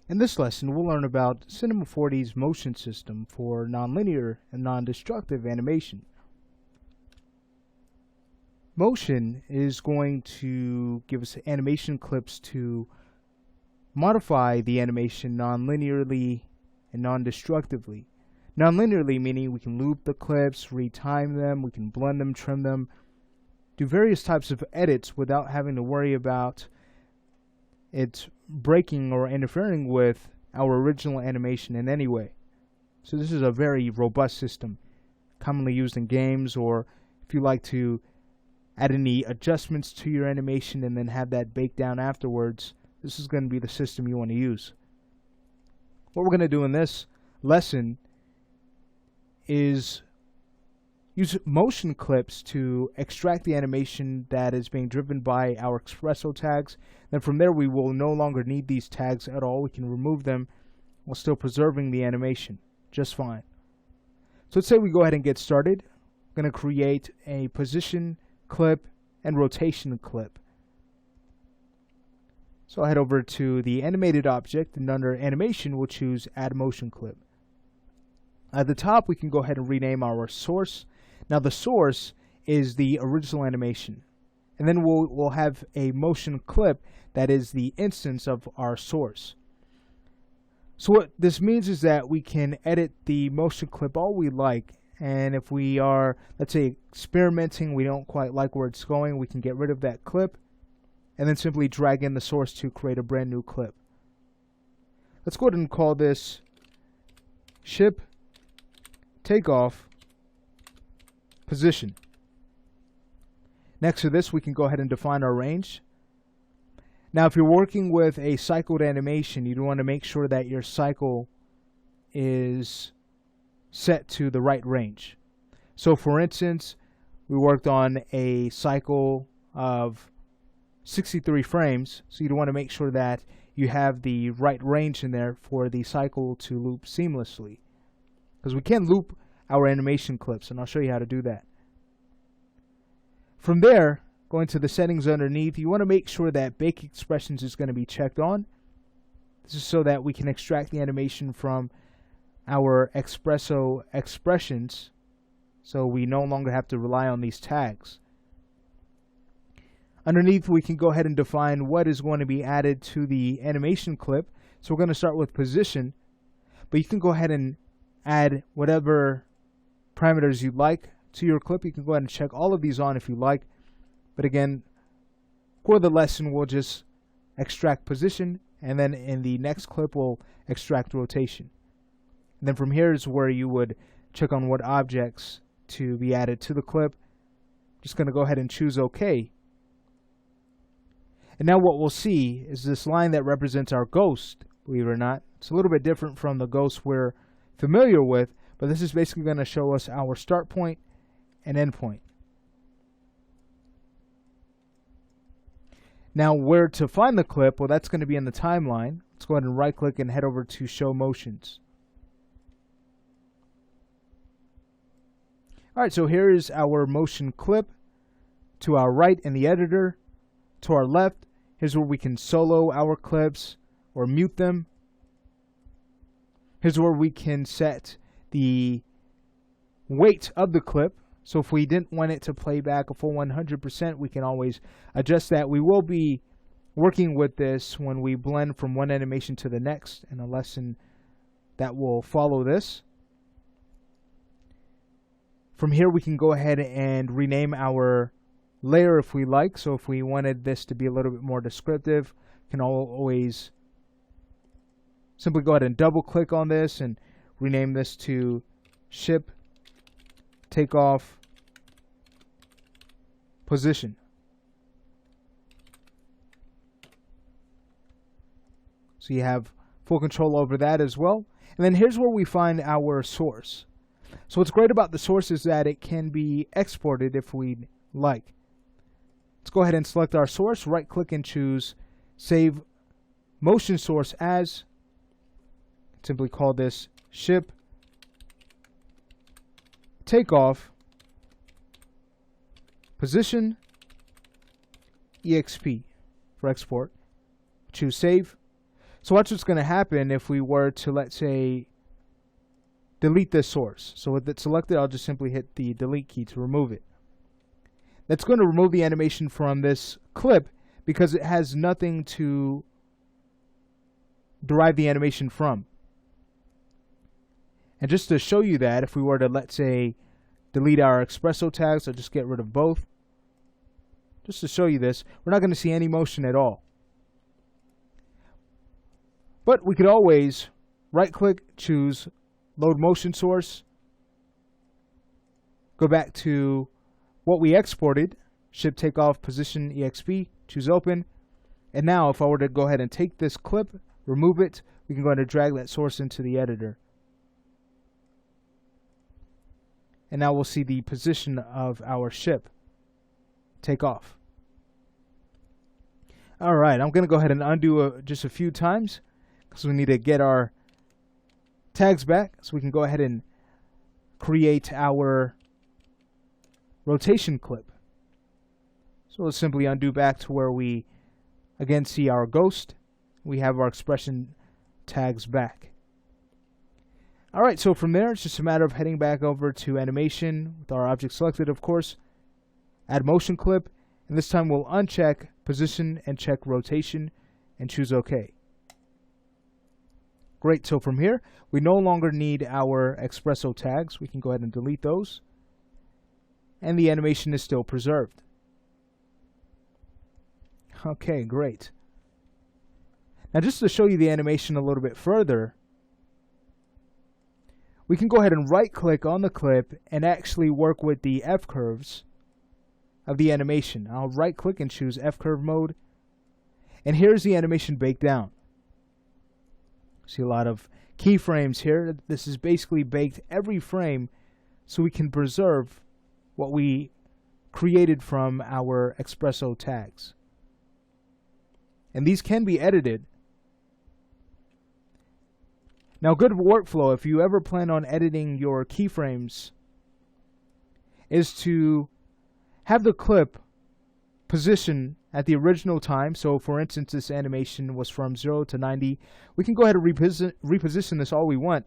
In this lesson, we'll learn about Cinema 4D's motion system for nonlinear and non-destructive animation. Motion is going to give us animation clips to modify the animation non-linearly and non-destructively. Non-linearly meaning we can loop the clips, retime them, we can blend them, trim them, do various types of edits without having to worry about it breaking or interfering with our original animation in any way. So this is a very robust system, commonly used in games, or if you like to add any adjustments to your animation and then have that baked down afterwards, this is going to be the system you want to use. What we're going to do in this lesson is use motion clips to extract the animation that is being driven by our Xpresso tags. Then from there we will no longer need these tags at all. We can remove them while still preserving the animation just fine. So let's say we go ahead and get started. I'm going to create a position clip and rotation clip. So I'll head over to the animated object, and under animation we'll choose add motion clip. At the top we can go ahead and rename our source. Now the source is the original animation, and then we'll have a motion clip that is the instance of our source. So what this means is that we can edit the motion clip all we like, and if we are, let's say, experimenting, we don't quite like where it's going, we can get rid of that clip and then simply drag in the source to create a brand new clip. Let's go ahead and call this ship takeoff position. Next to this, we can go ahead and define our range. Now, if you're working with a cycled animation, you want to make sure that your cycle is set to the right range. So, for instance, we worked on a cycle of 63 frames, so you want to make sure that you have the right range in there for the cycle to loop seamlessly. Because we can loop our animation clips, and I'll show you how to do that. From there, going to the settings underneath, you want to make sure that Bake Expressions is going to be checked on. This is so that we can extract the animation from our Xpresso expressions, so we no longer have to rely on these tags. Underneath, we can go ahead and define what is going to be added to the animation clip. So we're going to start with position, but you can go ahead and add whatever parameters you'd like to your clip. You can go ahead and check all of these on if you like. But again, for the lesson, we'll just extract position, and then in the next clip, we'll extract rotation. And then from here is where you would check on what objects to be added to the clip. Just going to go ahead and choose OK. And now what we'll see is this line that represents our ghost, believe it or not. It's a little bit different from the ghost we're familiar with, but this is basically going to show us our start point and end point. Now where to find the clip, well, that's going to be in the timeline. Let's go ahead and right click and head over to show motions. Alright, so here is our motion clip. To our right in the editor, to our left, here's where we can solo our clips or mute them. Here's where we can set the weight of the clip. So if we didn't want it to play back a full 100%, we can always adjust that. We will be working with this when we blend from one animation to the next in a lesson that will follow this. From here, we can go ahead and rename our layer if we like. So if we wanted this to be a little bit more descriptive, we can always simply go ahead and double click on this and rename this to ship takeoff position. So you have full control over that as well. And then here's where we find our source. So what's great about the source is that it can be exported if we like. Let's go ahead and select our source, right click and choose Save Motion Source As. Simply call this ship takeoff position exp for export. Choose save. So watch what's going to happen if we were to, let's say, delete this source. So with it selected, I'll just simply hit the delete key to remove it. That's going to remove the animation from this clip because it has nothing to derive the animation from. And just to show you that, if we were to, let's say, delete our Espresso tags, I'll just get rid of both. Just to show you this, we're not going to see any motion at all. But we could always right-click, choose Load Motion Source, go back to what we exported, Ship Takeoff Position EXP, choose Open. And now if I were to go ahead and take this clip, remove it, we can go ahead and drag that source into the editor. And now we'll see the position of our ship take off. Alright, I'm going to go ahead and undo just a few times because we need to get our tags back so we can go ahead and create our rotation clip. So let's simply undo back to where we again see our ghost. We have our expression tags back. Alright, so from there it's just a matter of heading back over to animation with our object selected, of course, add motion clip, and this time we'll uncheck position and check rotation and choose OK. Great, so from here we no longer need our Espresso tags. We can go ahead and delete those, and the animation is still preserved. Okay, great. Now just to show you the animation a little bit further, we can go ahead and right click on the clip and actually work with the F-curves of the animation. I'll right click and choose F-curve mode, and here's the animation baked down. See a lot of keyframes here. This is basically baked every frame so we can preserve what we created from our Espresso tags. And these can be edited. Now, good workflow, if you ever plan on editing your keyframes, is to have the clip position at the original time. So, for instance, this animation was from 0 to 90. We can go ahead and reposition this all we want.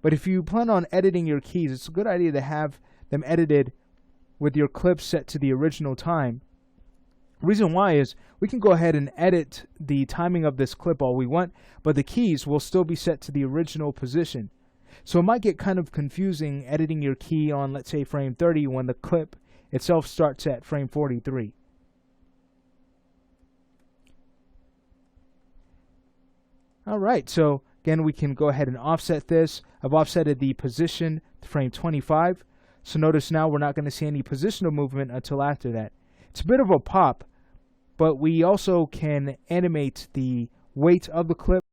But if you plan on editing your keys, it's a good idea to have them edited with your clip set to the original time. Reason why is we can go ahead and edit the timing of this clip all we want, but the keys will still be set to the original position. So it might get kind of confusing editing your key on, let's say, frame 30 when the clip itself starts at frame 43. Alright, so again we can go ahead and offset this. I've offsetted the position to frame 25. So notice now we're not going to see any positional movement until after that. It's a bit of a pop, but we also can animate the weight of the clip